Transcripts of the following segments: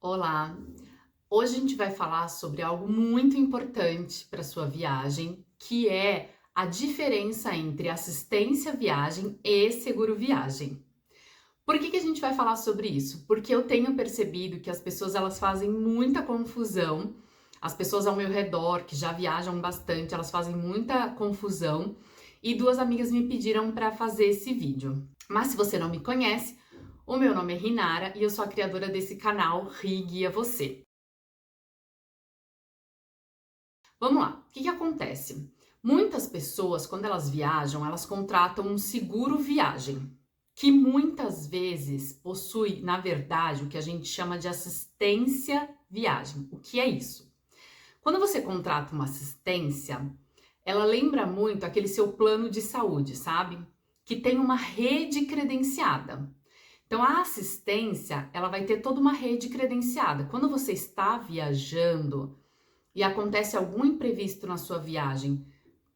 Olá! Hoje a gente vai falar sobre algo muito importante para sua viagem, que é a diferença entre assistência viagem e seguro viagem. Por que a gente vai falar sobre isso? Porque eu tenho percebido que as pessoas elas fazem muita confusão. As pessoas ao meu redor que já viajam bastante, elas fazem muita confusão e duas amigas me pediram para fazer esse vídeo. Mas se você não me conhece, o meu nome é Rinara e eu sou a criadora desse canal Ri Guia Você. Vamos lá, o que acontece? Muitas pessoas, quando elas viajam, elas contratam um seguro viagem, que muitas vezes possui, na verdade, o que a gente chama de assistência viagem. O que é isso? Quando você contrata uma assistência, ela lembra muito aquele seu plano de saúde, sabe? Que tem uma rede credenciada. Então, a assistência, ela vai ter toda uma rede credenciada. Quando você está viajando e acontece algum imprevisto na sua viagem,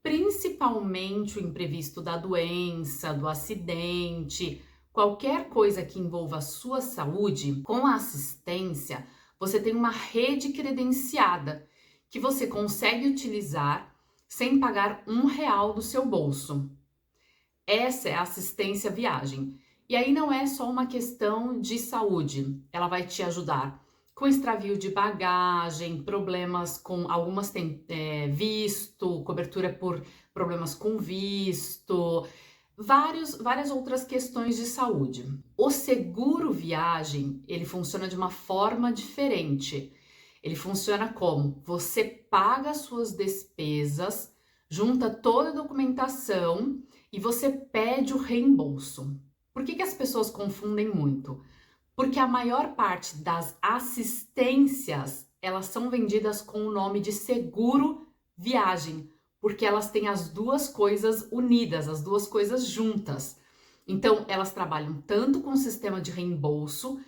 principalmente o imprevisto da doença, do acidente, qualquer coisa que envolva a sua saúde, com a assistência, você tem uma rede credenciada que você consegue utilizar sem pagar R$ 1 do seu bolso. Essa é a assistência viagem. E aí não é só uma questão de saúde, ela vai te ajudar com extravio de bagagem, problemas com algumas têm visto, cobertura por problemas com visto, várias outras questões de saúde. O seguro viagem, ele funciona de uma forma diferente. Ele funciona como? Você paga as suas despesas, junta toda a documentação e você pede o reembolso. Por que as pessoas confundem muito? Porque a maior parte das assistências, elas são vendidas com o nome de seguro viagem, porque elas têm as duas coisas unidas, as duas coisas juntas. Então, elas trabalham tanto com o sistema de reembolso,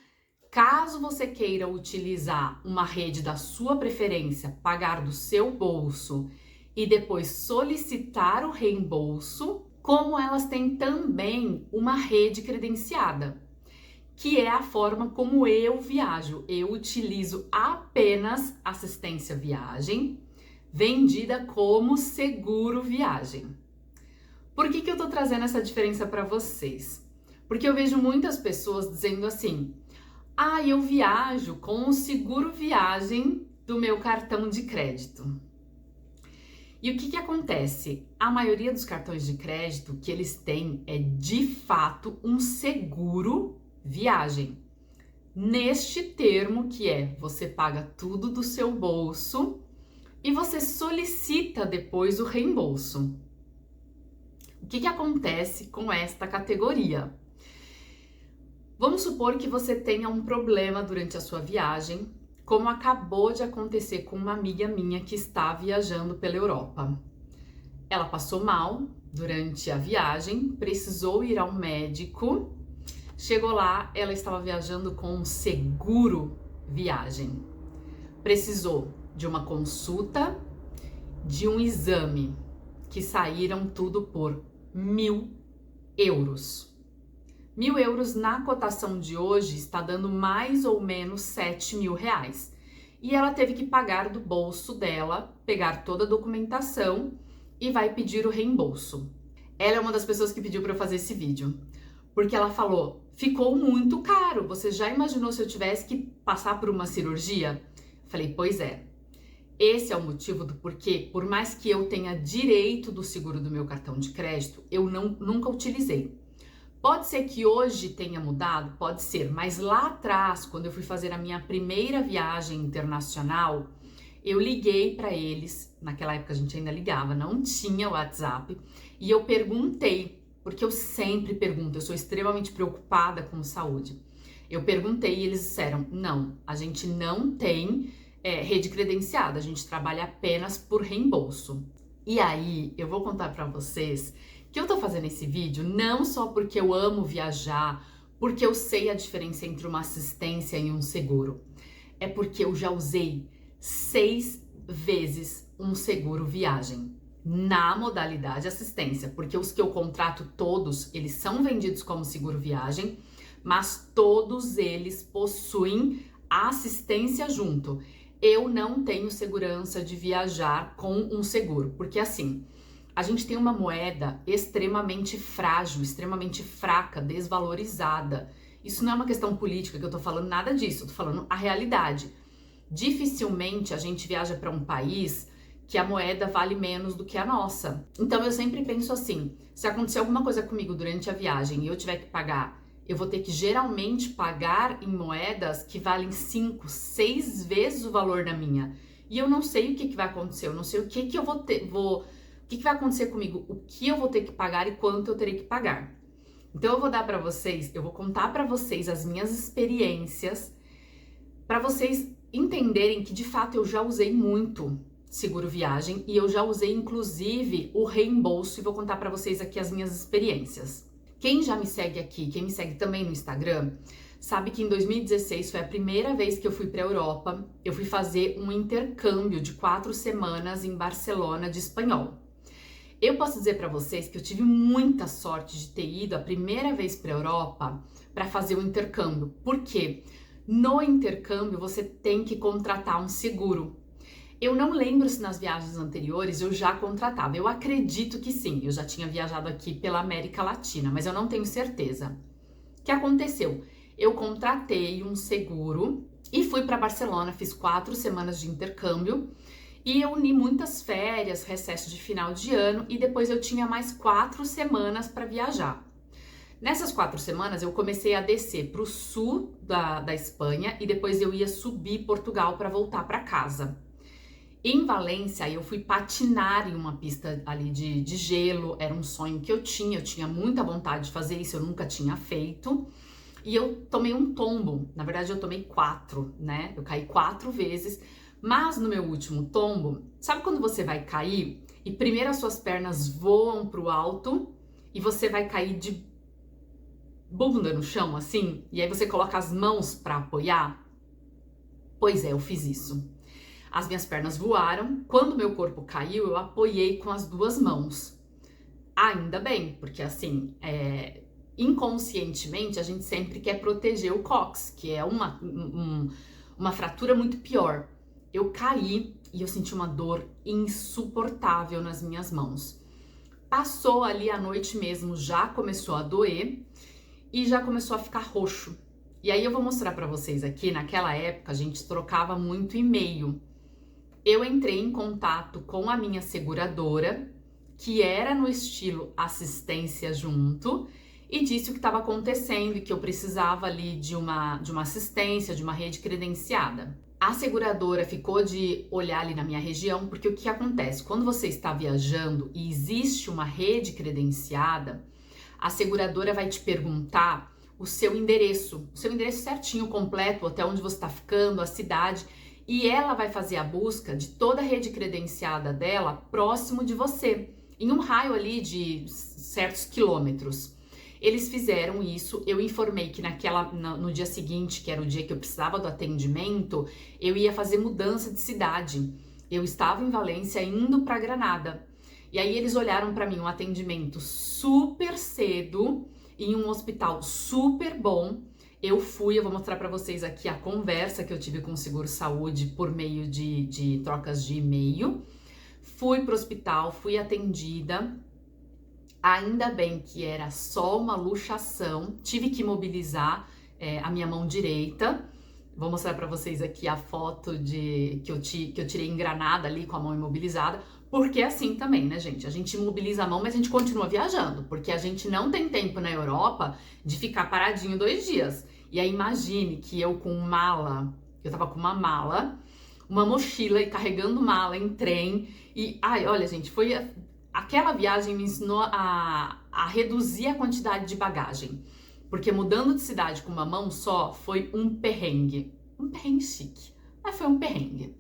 caso você queira utilizar uma rede da sua preferência, pagar do seu bolso e depois solicitar o reembolso, como elas têm também uma rede credenciada, que é a forma como eu viajo. Eu utilizo apenas assistência viagem, vendida como seguro viagem. Por que eu tô trazendo essa diferença para vocês? Porque eu vejo muitas pessoas dizendo assim: ah, eu viajo com o seguro viagem do meu cartão de crédito. E o que acontece? A maioria dos cartões de crédito que eles têm é de fato um seguro viagem. Neste termo que é, você paga tudo do seu bolso e você solicita depois o reembolso. O que acontece com esta categoria? Vamos supor que você tenha um problema durante a sua viagem, como acabou de acontecer com uma amiga minha que está viajando pela Europa. Ela passou mal durante a viagem, precisou ir ao médico. Chegou lá, ela estava viajando com um seguro viagem. Precisou de uma consulta, de um exame, que saíram tudo por R$ 1.000. R$ 1.000 na cotação de hoje está dando mais ou menos R$ 7.000. E ela teve que pagar do bolso dela, pegar toda a documentação e vai pedir o reembolso. Ela é uma das pessoas que pediu para eu fazer esse vídeo, porque ela falou: ficou muito caro, você já imaginou se eu tivesse que passar por uma cirurgia? Falei: pois é. Esse é o motivo do porquê, por mais que eu tenha direito do seguro do meu cartão de crédito, eu nunca utilizei. Pode ser que hoje tenha mudado, pode ser, mas lá atrás, quando eu fui fazer a minha primeira viagem internacional, eu liguei para eles, naquela época a gente ainda ligava, não tinha WhatsApp, e eu perguntei, porque eu sempre pergunto, eu sou extremamente preocupada com saúde. Eu perguntei e eles disseram: não, a gente não tem rede credenciada, a gente trabalha apenas por reembolso. E aí, eu vou contar para vocês que eu tô fazendo esse vídeo não só porque eu amo viajar, porque eu sei a diferença entre uma assistência e um seguro. É porque eu já usei 6 vezes um seguro viagem na modalidade assistência, porque os que eu contrato todos, eles são vendidos como seguro viagem, mas todos eles possuem a assistência junto. Eu não tenho segurança de viajar com um seguro, porque assim, a gente tem uma moeda extremamente frágil, extremamente fraca, desvalorizada. Isso não é uma questão política que eu tô falando nada disso, eu tô falando a realidade. Dificilmente a gente viaja para um país que a moeda vale menos do que a nossa. Então eu sempre penso assim, se acontecer alguma coisa comigo durante a viagem e eu tiver que pagar, eu vou ter que geralmente pagar em moedas que valem 5, 6 vezes o valor da minha. E eu não sei o que vai acontecer, eu não sei o que eu vou ter, o que vai acontecer comigo, o que eu vou ter que pagar e quanto eu terei que pagar. Então eu vou dar para vocês, eu vou contar para vocês as minhas experiências, para vocês entenderem que de fato eu já usei muito seguro viagem e eu já usei inclusive o reembolso e vou contar para vocês aqui as minhas experiências. Quem já me segue aqui, quem me segue também no Instagram, sabe que em 2016 foi a primeira vez que eu fui para a Europa. Eu fui fazer um intercâmbio de 4 semanas em Barcelona de espanhol. Eu posso dizer para vocês que eu tive muita sorte de ter ido a primeira vez para a Europa para fazer o intercâmbio. Por quê? No intercâmbio você tem que contratar um seguro. Eu não lembro se nas viagens anteriores eu já contratava. Eu acredito que sim, eu já tinha viajado aqui pela América Latina, mas eu não tenho certeza. O que aconteceu? Eu contratei um seguro e fui para Barcelona, fiz 4 semanas de intercâmbio e eu uni muitas férias, recesso de final de ano e depois eu tinha mais 4 semanas para viajar. Nessas 4 semanas eu comecei a descer para o sul da Espanha e depois eu ia subir Portugal para voltar para casa. Em Valência, eu fui patinar em uma pista ali de gelo, era um sonho que eu tinha muita vontade de fazer isso, eu nunca tinha feito. E eu tomei um tombo, na verdade eu tomei 4, né? Eu caí 4 vezes, mas no meu último tombo, sabe quando você vai cair e primeiro as suas pernas voam pro alto e você vai cair de bunda no chão, assim? E aí você coloca as mãos para apoiar? Pois é, eu fiz isso. As minhas pernas voaram, quando meu corpo caiu, eu apoiei com as 2 mãos. Ainda bem, porque assim, inconscientemente a gente sempre quer proteger o cóccix, que é uma fratura muito pior. Eu caí e eu senti uma dor insuportável nas minhas mãos. Passou ali a noite mesmo, já começou a doer e já começou a ficar roxo. E aí eu vou mostrar para vocês aqui, naquela época a gente trocava muito e-mail. Eu entrei em contato com a minha seguradora, que era no estilo assistência junto, e disse o que estava acontecendo e que eu precisava ali de uma assistência, de uma rede credenciada. A seguradora ficou de olhar ali na minha região, porque o que acontece? Quando você está viajando e existe uma rede credenciada, a seguradora vai te perguntar o seu endereço certinho, completo, até onde você está ficando, a cidade, e ela vai fazer a busca de toda a rede credenciada dela próximo de você, em um raio ali de certos quilômetros. Eles fizeram isso, eu informei que no dia seguinte, que era o dia que eu precisava do atendimento, eu ia fazer mudança de cidade. Eu estava em Valência indo para Granada. E aí eles olharam para mim um atendimento super cedo, em um hospital super bom. Eu vou mostrar para vocês aqui a conversa que eu tive com o Seguro Saúde por meio de trocas de e-mail. Fui pro hospital, fui atendida. Ainda bem que era só uma luxação, tive que imobilizar a minha mão direita. Vou mostrar para vocês aqui a foto que eu tirei em Granada ali com a mão imobilizada, porque é assim também, né, gente? A gente imobiliza a mão, mas a gente continua viajando, porque a gente não tem tempo na Europa de ficar paradinho 2 dias. E aí imagine que eu com mala, eu tava com uma mala, uma mochila e carregando mala em trem. E, olha, gente, aquela viagem me ensinou a reduzir a quantidade de bagagem. Porque mudando de cidade com uma mão só foi um perrengue. Um perrengue chique, mas foi um perrengue.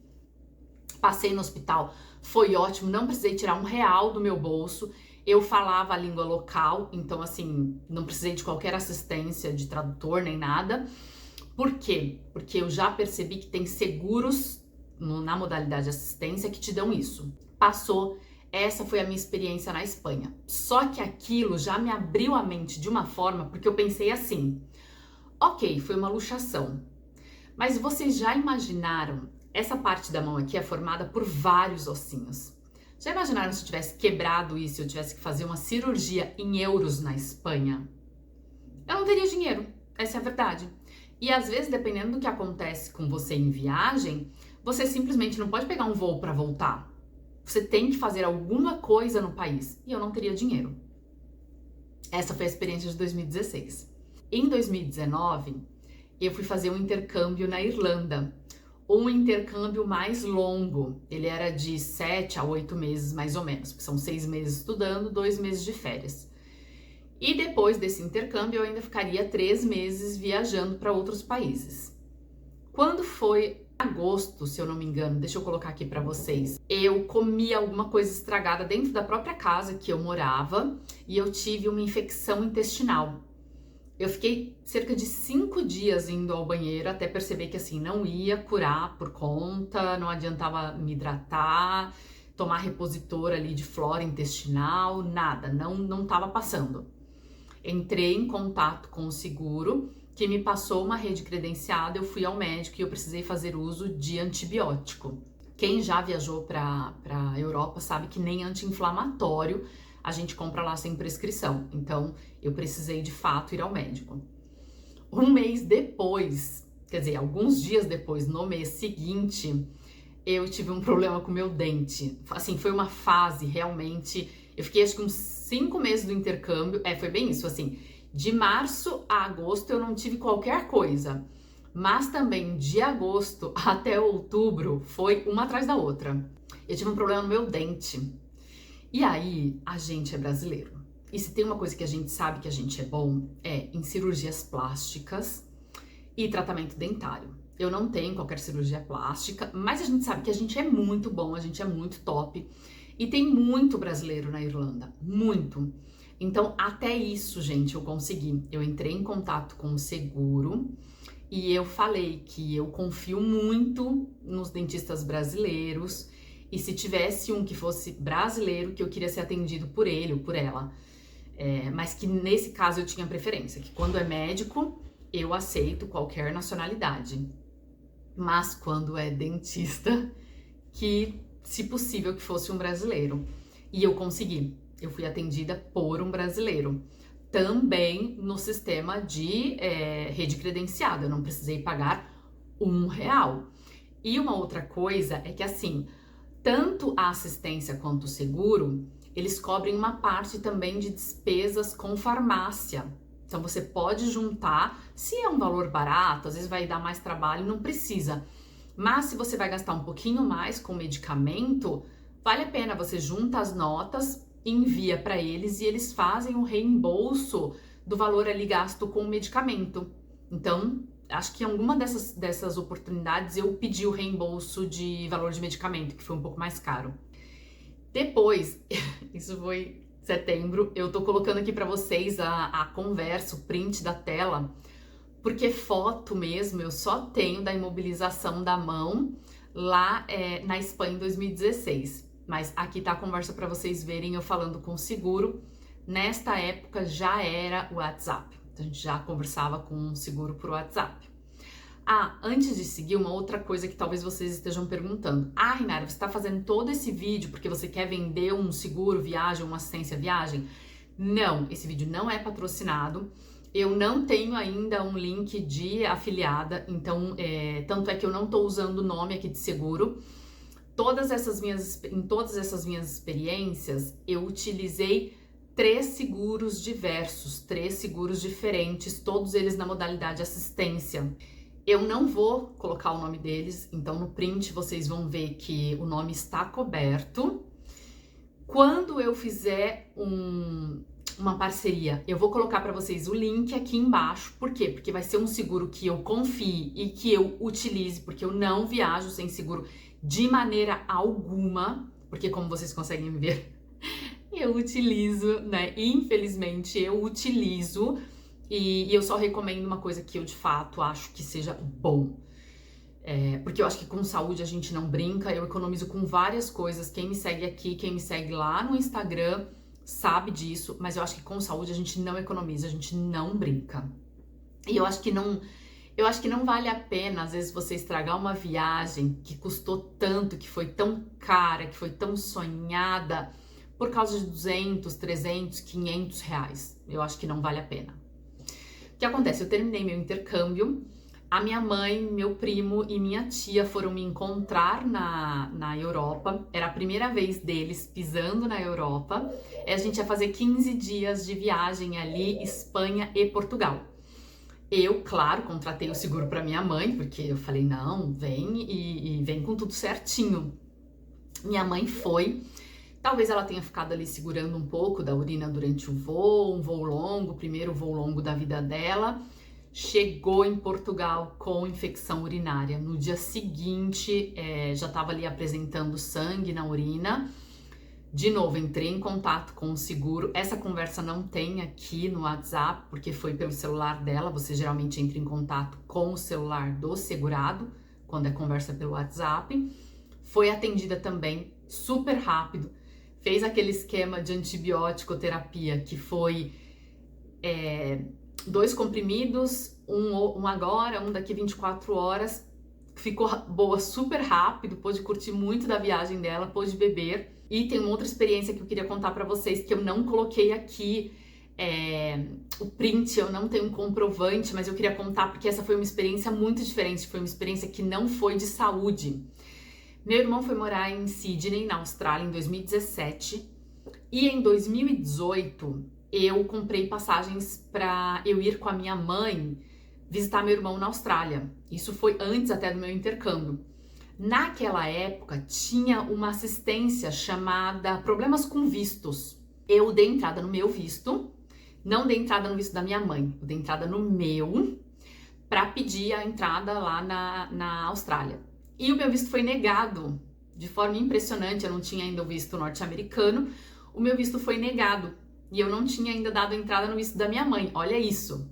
Passei no hospital, foi ótimo, não precisei tirar R$1 do meu bolso. Eu falava a língua local, então assim, não precisei de qualquer assistência de tradutor nem nada. Por quê? Porque eu já percebi que tem seguros na modalidade assistência que te dão isso. Passou, essa foi a minha experiência na Espanha. Só que aquilo já me abriu a mente de uma forma, porque eu pensei assim, ok, foi uma luxação, Mas vocês já imaginaram? Essa parte da mão aqui é formada por vários ossinhos. Já imaginaram se eu tivesse quebrado isso e eu tivesse que fazer uma cirurgia em euros na Espanha? Eu não teria dinheiro, essa é a verdade. E às vezes, dependendo do que acontece com você em viagem, você simplesmente não pode pegar um voo para voltar. Você tem que fazer alguma coisa no país e eu não teria dinheiro. Essa foi a experiência de 2016. Em 2019, eu fui fazer um intercâmbio na Irlanda. Um intercâmbio mais longo. Ele era de 7 a 8 meses, mais ou menos. Porque são 6 meses estudando, 2 meses de férias. E depois desse intercâmbio, eu ainda ficaria 3 meses viajando para outros países. Quando foi agosto, se eu não me engano, deixa eu colocar aqui para vocês, eu comi alguma coisa estragada dentro da própria casa que eu morava e eu tive uma infecção intestinal. Eu fiquei cerca de 5 dias indo ao banheiro até perceber que assim, não ia curar por conta, não adiantava me hidratar, tomar repositor ali de flora intestinal, nada, não estava passando. Entrei em contato com o seguro, que me passou uma rede credenciada, eu fui ao médico e eu precisei fazer uso de antibiótico. Quem já viajou para a Europa sabe que nem anti-inflamatório a gente compra lá sem prescrição. Então, eu precisei de fato ir ao médico. Um mês depois, quer dizer, alguns dias depois, no mês seguinte, eu tive um problema com o meu dente. Assim, foi uma fase realmente. Eu fiquei acho que uns 5 meses do intercâmbio. Foi bem isso, assim. De março a agosto eu não tive qualquer coisa. Mas também de agosto até outubro foi uma atrás da outra. Eu tive um problema no meu dente. E aí, a gente é brasileiro. E se tem uma coisa que a gente sabe que a gente é bom, é em cirurgias plásticas e tratamento dentário. Eu não tenho qualquer cirurgia plástica, mas a gente sabe que a gente é muito bom, a gente é muito top. E tem muito brasileiro na Irlanda, muito. Então, até isso, gente, eu consegui. Eu entrei em contato com o seguro e eu falei que eu confio muito nos dentistas brasileiros. E se tivesse um que fosse brasileiro, que eu queria ser atendido por ele ou por ela. Mas que nesse caso eu tinha preferência, que quando é médico, eu aceito qualquer nacionalidade. Mas quando é dentista, que se possível que fosse um brasileiro. E eu consegui. Eu fui atendida por um brasileiro. Também no sistema de rede credenciada. Eu não precisei pagar R$1. E uma outra coisa é que assim, tanto a assistência quanto o seguro, eles cobrem uma parte também de despesas com farmácia. Então você pode juntar, se é um valor barato, às vezes vai dar mais trabalho, não precisa. Mas se você vai gastar um pouquinho mais com medicamento, vale a pena, você junta as notas, envia para eles e eles fazem um reembolso do valor ali gasto com o medicamento. Então, acho que em alguma dessas oportunidades eu pedi o reembolso de valor de medicamento, que foi um pouco mais caro. Depois, isso foi setembro, eu tô colocando aqui para vocês a conversa, o print da tela, porque foto mesmo eu só tenho da imobilização da mão lá na Espanha em 2016. Mas aqui tá a conversa para vocês verem eu falando com o seguro. Nesta época já era o WhatsApp. A gente já conversava com o seguro por WhatsApp. Antes de seguir, uma outra coisa que talvez vocês estejam perguntando. Rainara, você está fazendo todo esse vídeo porque você quer vender um seguro viagem, uma assistência viagem? Não, esse vídeo não é patrocinado. Eu não tenho ainda um link de afiliada, então, tanto é que eu não estou usando o nome aqui de seguro. Em todas essas minhas experiências, eu utilizei 3 seguros diversos, 3 seguros diferentes, todos eles na modalidade assistência. Eu não vou colocar o nome deles, então no print vocês vão ver que o nome está coberto. Quando eu fizer uma parceria, eu vou colocar para vocês o link aqui embaixo. Por quê? Porque vai ser um seguro que eu confie e que eu utilize, porque eu não viajo sem seguro de maneira alguma, porque como vocês conseguem ver, eu utilizo, né? Infelizmente, eu utilizo e eu só recomendo uma coisa que eu de fato acho que seja bom. Porque eu acho que com saúde a gente não brinca, eu economizo com várias coisas. Quem me segue aqui, quem me segue lá no Instagram sabe disso, mas eu acho que com saúde a gente não economiza, a gente não brinca. E eu acho que não. Eu acho que não vale a pena, às vezes, você estragar uma viagem que custou tanto, que foi tão cara, que foi tão sonhada, por causa de 200, 300, 500 reais. Eu acho que não vale a pena. O que acontece? Eu terminei meu intercâmbio, a minha mãe, meu primo e minha tia foram me encontrar na Europa. Era a primeira vez deles pisando na Europa. A gente ia fazer 15 dias de viagem ali, Espanha e Portugal. Eu, claro, contratei o seguro para minha mãe, porque eu falei, não, vem e vem com tudo certinho. Minha mãe foi. Talvez ela tenha ficado ali segurando um pouco da urina durante o voo, um voo longo, o primeiro voo longo da vida dela. Chegou em Portugal com infecção urinária. No dia seguinte, já estava ali apresentando sangue na urina. De novo, entrei em contato com o seguro. Essa conversa não tem aqui no WhatsApp, porque foi pelo celular dela. Você geralmente entra em contato com o celular do segurado, quando é conversa pelo WhatsApp. Foi atendida também, super rápido. Fez aquele esquema de antibiótico terapia, que foi 2 comprimidos, um agora, um daqui 24 horas. Ficou boa super rápido, pôde curtir muito da viagem dela, pôde beber. E tem uma outra experiência que eu queria contar pra vocês, que eu não coloquei aqui o print, eu não tenho um comprovante, mas eu queria contar porque essa foi uma experiência muito diferente, foi uma experiência que não foi de saúde. Meu irmão foi morar em Sydney, na Austrália, em 2017, e em 2018 eu comprei passagens para eu ir com a minha mãe visitar meu irmão na Austrália. Isso foi antes até do meu intercâmbio. Naquela época tinha uma assistência chamada Problemas com Vistos. Eu dei entrada no meu visto, não dei entrada no visto da minha mãe, eu dei entrada no meu para pedir a entrada lá na Austrália. E o meu visto foi negado de forma impressionante. Eu não tinha ainda o visto norte-americano, o meu visto foi negado e eu não tinha ainda dado entrada no visto da minha mãe. Olha isso.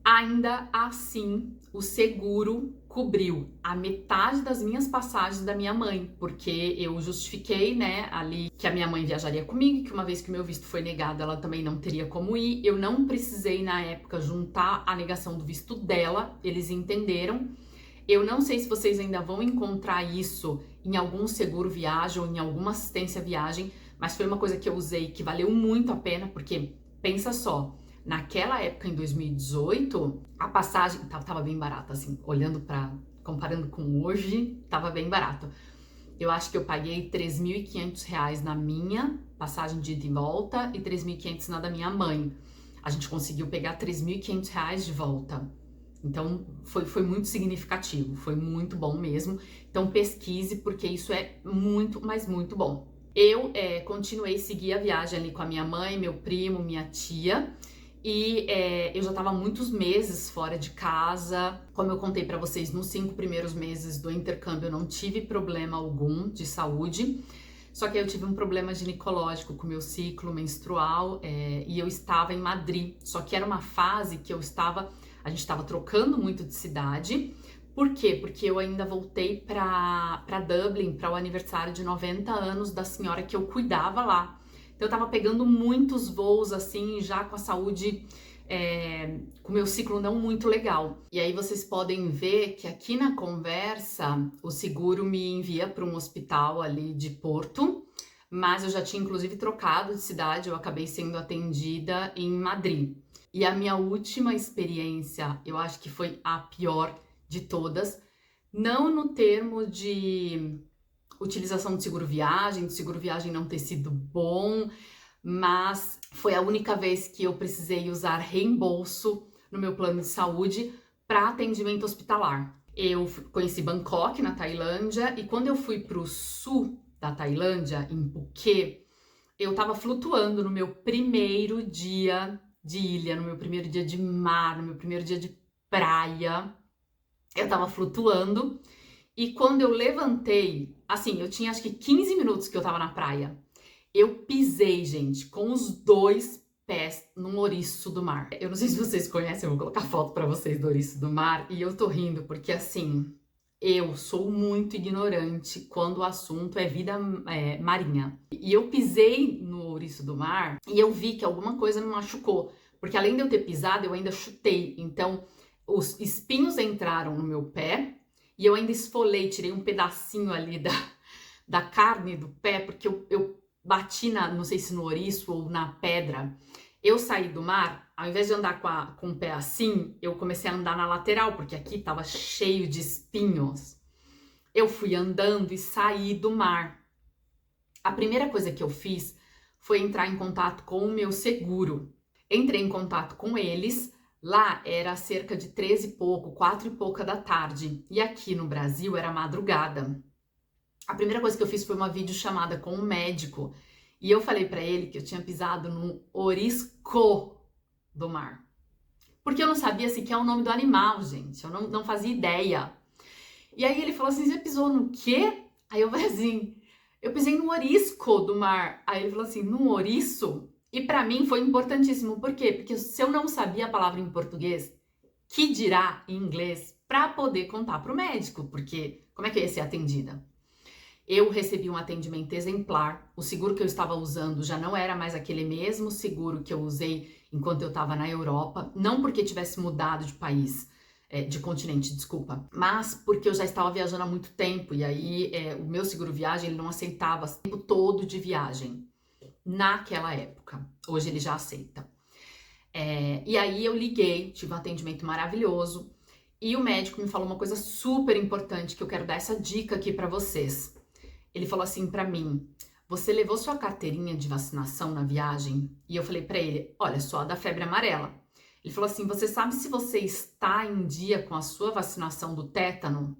Ainda assim, o seguro cobriu a metade das minhas passagens da minha mãe, porque eu justifiquei, né, ali que a minha mãe viajaria comigo, que uma vez que o meu visto foi negado, ela também não teria como ir. Eu não precisei, na época, juntar a negação do visto dela, eles entenderam. Eu não sei se vocês ainda vão encontrar isso em algum seguro viagem ou em alguma assistência viagem, mas foi uma coisa que eu usei que valeu muito a pena, porque pensa só, naquela época, em 2018, a passagem tava bem barata, assim, comparando com hoje, tava bem barato. Eu acho que eu paguei R$3.500 na minha passagem de ida e volta e R$3.500 na da minha mãe. A gente conseguiu pegar R$3.500 de volta. Então, foi muito significativo, foi muito bom mesmo. Então, pesquise, porque isso é muito, mas muito bom. Eu continuei a seguir a viagem ali com a minha mãe, meu primo, minha tia. E eu já estava muitos meses fora de casa. Como eu contei para vocês, nos 5 primeiros meses do intercâmbio eu não tive problema algum de saúde. Só que aí eu tive um problema ginecológico com o meu ciclo menstrual e eu estava em Madrid. Só que era uma fase que a gente estava trocando muito de cidade. Por quê? Porque eu ainda voltei para Dublin para o aniversário de 90 anos da senhora que eu cuidava lá. Então eu tava pegando muitos voos assim, já com a saúde, com o meu ciclo não muito legal. E aí vocês podem ver que aqui na conversa o seguro me envia para um hospital ali de Porto, mas eu já tinha inclusive trocado de cidade, eu acabei sendo atendida em Madrid. E a minha última experiência, eu acho que foi a pior de todas, não no termo de utilização de seguro viagem não ter sido bom, mas foi a única vez que eu precisei usar reembolso no meu plano de saúde para atendimento hospitalar. Eu conheci Bangkok, na Tailândia, e quando eu fui para o sul da Tailândia, em Phuket, eu estava flutuando no meu primeiro dia de ilha, no meu primeiro dia de mar, no meu primeiro dia de praia. Eu estava flutuando. E quando eu levantei, assim, eu tinha acho que 15 minutos que eu tava na praia. Eu pisei, gente, com os 2 pés num ouriço do mar. Eu não sei se vocês conhecem, eu vou colocar foto pra vocês do ouriço do mar. E eu tô rindo porque, assim, eu sou muito ignorante quando o assunto é vida marinha. E eu pisei no ouriço do mar e eu vi que alguma coisa me machucou. Porque além de eu ter pisado, eu ainda chutei. Então, Os espinhos entraram no meu pé e eu ainda esfolei, tirei um pedacinho ali da carne do pé, porque eu bati não sei se no ouriço ou na pedra. Eu saí do mar, ao invés de andar com o pé assim, eu comecei a andar na lateral, porque aqui tava cheio de espinhos. Eu fui andando e saí do mar. A primeira coisa que eu fiz foi entrar em contato com o meu seguro. Entrei em contato com eles, lá era cerca de 13 e pouco, 4 e pouca da tarde, e aqui no Brasil era madrugada. A primeira coisa que eu fiz foi uma videochamada com um médico, e eu falei para ele que eu tinha pisado no orisco do mar. Porque eu não sabia sequer o nome do animal, gente, eu não fazia ideia. E aí ele falou assim, você pisou no quê? Aí eu falei assim, eu pisei no orisco do mar. Aí ele falou assim, no ouriço? E para mim foi importantíssimo. Por quê? Porque se eu não sabia a palavra em português, que dirá em inglês, para poder contar para o médico, porque como é que eu ia ser atendida? Eu recebi um atendimento exemplar, o seguro que eu estava usando já não era mais aquele mesmo seguro que eu usei enquanto eu estava na Europa, não porque tivesse mudado de país, de continente, desculpa, mas porque eu já estava viajando há muito tempo e aí o meu seguro viagem ele não aceitava o tempo todo de viagem naquela época, hoje ele já aceita. E aí eu liguei, tive um atendimento maravilhoso e o médico me falou uma coisa super importante que eu quero dar essa dica aqui para vocês. Ele falou assim pra mim, você levou sua carteirinha de vacinação na viagem? E eu falei pra ele, olha, só a da febre amarela. Ele falou assim, você sabe se você está em dia com a sua vacinação do tétano?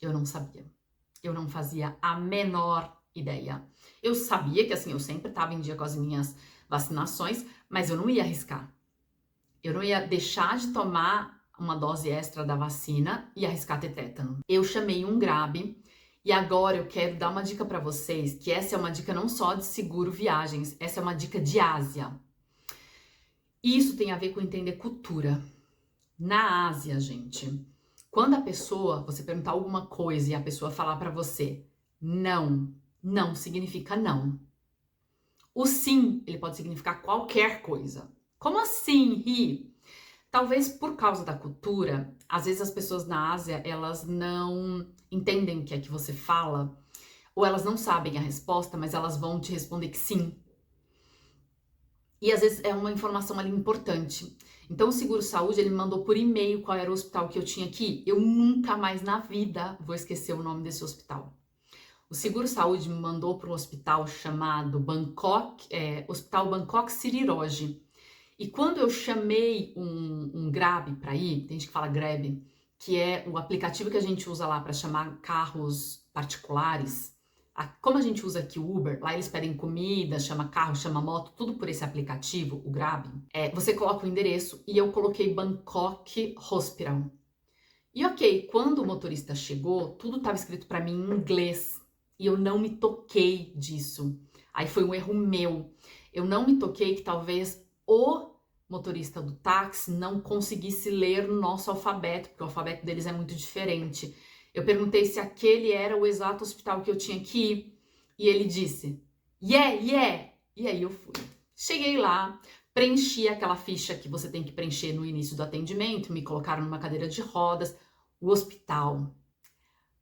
Eu não sabia. Eu não fazia a menor ideia. Eu sabia que assim, eu sempre estava em dia com as minhas vacinações, mas eu não ia arriscar. Eu não ia deixar de tomar uma dose extra da vacina e arriscar ter tétano. Eu chamei um Grab. E agora eu quero dar uma dica para vocês, que essa é uma dica não só de seguro viagens, essa é uma dica de Ásia. Isso tem a ver com entender cultura. Na Ásia, gente, quando a pessoa, você perguntar alguma coisa e a pessoa falar para você, não, não significa não. O sim, ele pode significar qualquer coisa. Como assim, Ri? Talvez por causa da cultura, às vezes as pessoas na Ásia, elas não entendem o que é que você fala, ou elas não sabem a resposta, mas elas vão te responder que sim. E às vezes é uma informação ali importante. Então o Seguro Saúde, ele me mandou por e-mail qual era o hospital que eu tinha aqui. Eu nunca mais na vida vou esquecer o nome desse hospital. O Seguro Saúde me mandou para um hospital chamado Hospital Bangkok Siriroji. E quando eu chamei um Grab para ir, tem gente que fala Grab, que é o aplicativo que a gente usa lá para chamar carros particulares. Como a gente usa aqui o Uber, lá eles pedem comida, chama carro, chama moto, tudo por esse aplicativo, o Grab. Você coloca o endereço e eu coloquei Bangkok Hospital. E ok, quando o motorista chegou, tudo estava escrito para mim em inglês e eu não me toquei disso. Aí foi um erro meu. Eu não me toquei que talvez o motorista do táxi não conseguisse ler o nosso alfabeto, porque o alfabeto deles é muito diferente. Eu perguntei se aquele era o exato hospital que eu tinha que ir, e ele disse, yeah. E aí eu fui. Cheguei lá, preenchi aquela ficha que você tem que preencher no início do atendimento, me colocaram numa cadeira de rodas. O hospital,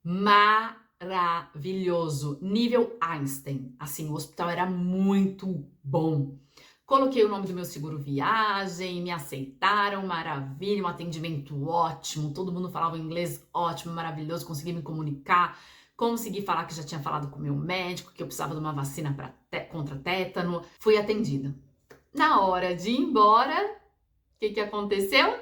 maravilhoso, nível Einstein. Assim, o hospital era muito bom. Coloquei o nome do meu seguro viagem, me aceitaram, maravilha, um atendimento ótimo, todo mundo falava inglês ótimo, maravilhoso, consegui me comunicar, consegui falar que já tinha falado com o meu médico, que eu precisava de uma vacina contra tétano, fui atendida. Na hora de ir embora, o que aconteceu?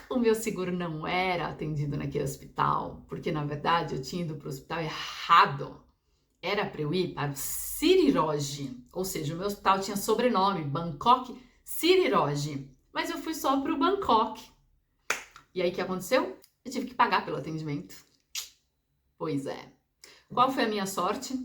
O meu seguro não era atendido naquele hospital, porque na verdade eu tinha ido para o hospital errado. Era para eu ir para o Siriroji, ou seja, o meu hospital tinha sobrenome, Bangkok Siriroji, mas eu fui só para o Bangkok. E aí o que aconteceu? Eu tive que pagar pelo atendimento. Pois é. Qual foi a minha sorte?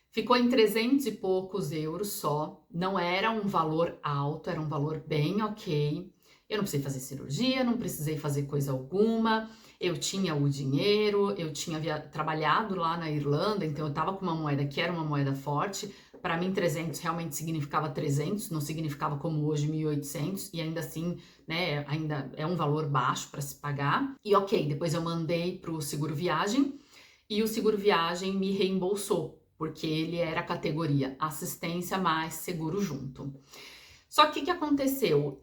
Ficou em 300 e poucos euros só, não era um valor alto, era um valor bem ok. Eu não precisei fazer cirurgia, não precisei fazer coisa alguma. Eu tinha o dinheiro, eu tinha trabalhado lá na Irlanda, então eu tava com uma moeda que era uma moeda forte. Para mim, 300 realmente significava 300, não significava como hoje 1.800, e ainda assim, né, ainda é um valor baixo para se pagar. E ok, depois eu mandei para o seguro viagem e o seguro viagem me reembolsou, porque ele era a categoria assistência mais seguro junto. Só que o que aconteceu?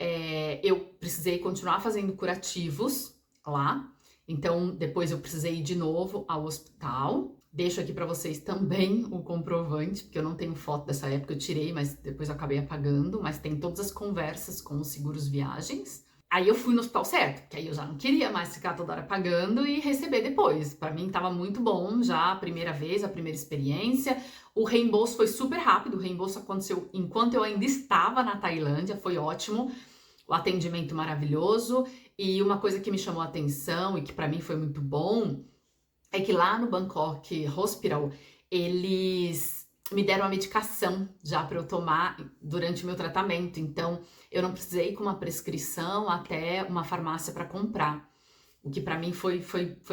Eu precisei continuar fazendo curativos lá, então depois eu precisei ir de novo ao hospital. Deixo aqui para vocês também o comprovante, porque eu não tenho foto dessa época, eu tirei, mas depois eu acabei apagando, mas tem todas as conversas com os seguros viagens. Aí eu fui no hospital certo, porque aí eu já não queria mais ficar toda hora pagando e receber depois. Para mim tava muito bom já a primeira vez, a primeira experiência. O reembolso foi super rápido, o reembolso aconteceu enquanto eu ainda estava na Tailândia, foi ótimo. O atendimento maravilhoso. E uma coisa que me chamou a atenção e que para mim foi muito bom é que lá no Bangkok Hospital, eles me deram a medicação já para eu tomar durante o meu tratamento. Então, eu não precisei ir com uma prescrição até uma farmácia para comprar. O que para mim foi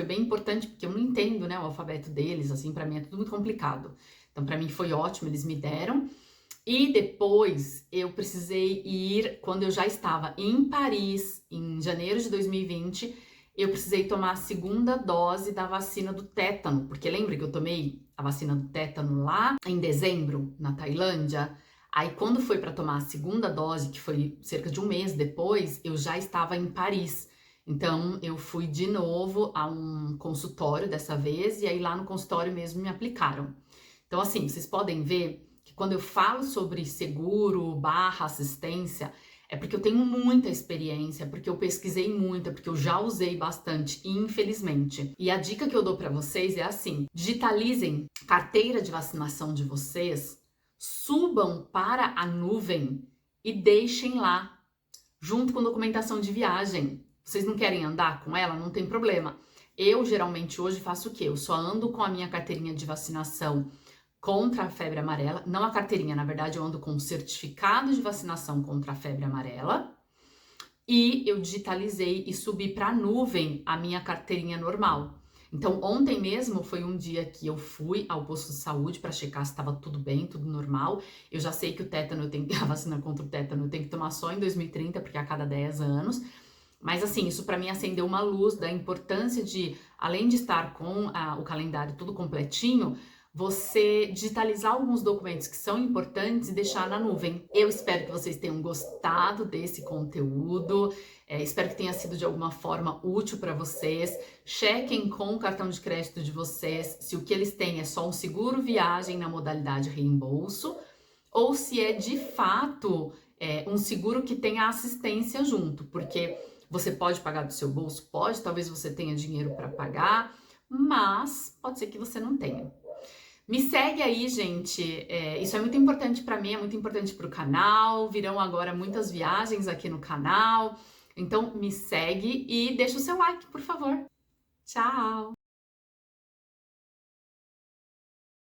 bem importante, porque eu não entendo, né, o alfabeto deles, assim, para mim é tudo muito complicado. Então, para mim foi ótimo, eles me deram. E depois eu precisei ir, quando eu já estava em Paris, em janeiro de 2020, eu precisei tomar a segunda dose da vacina do tétano, porque lembra que eu tomei a vacina do tétano lá em dezembro, na Tailândia? Aí quando foi para tomar a segunda dose, que foi cerca de um mês depois, eu já estava em Paris. Então eu fui de novo a um consultório dessa vez, e aí lá no consultório mesmo me aplicaram. Então assim, vocês podem ver que quando eu falo sobre seguro barra assistência, é porque eu tenho muita experiência, porque eu pesquisei muito, é porque eu já usei bastante, infelizmente. E a dica que eu dou para vocês é assim: digitalizem carteira de vacinação de vocês, subam para a nuvem e deixem lá, junto com documentação de viagem. Vocês não querem andar com ela? Não tem problema. Eu geralmente hoje faço o quê? Eu só ando com a minha carteirinha de vacinação contra a febre amarela, não a carteirinha, na verdade eu ando com um certificado de vacinação contra a febre amarela, e eu digitalizei e subi para a nuvem a minha carteirinha normal. Então ontem mesmo foi um dia que eu fui ao posto de saúde para checar se estava tudo bem, tudo normal. Eu já sei que o tétano, a vacina contra o tétano eu tenho que tomar só em 2030, porque é a cada 10 anos. Mas assim, isso para mim acendeu uma luz da importância de, além de estar com o calendário tudo completinho, você digitalizar alguns documentos que são importantes e deixar na nuvem. Eu espero que vocês tenham gostado desse conteúdo, espero que tenha sido de alguma forma útil para vocês. Chequem com o cartão de crédito de vocês se o que eles têm é só um seguro viagem na modalidade reembolso, ou se é de fato um seguro que tenha assistência junto, porque você pode pagar do seu bolso, pode, talvez você tenha dinheiro para pagar, mas pode ser que você não tenha. Me segue aí, gente, isso é muito importante para mim, é muito importante para o canal, virão agora muitas viagens aqui no canal, então me segue e deixa o seu like, por favor. Tchau!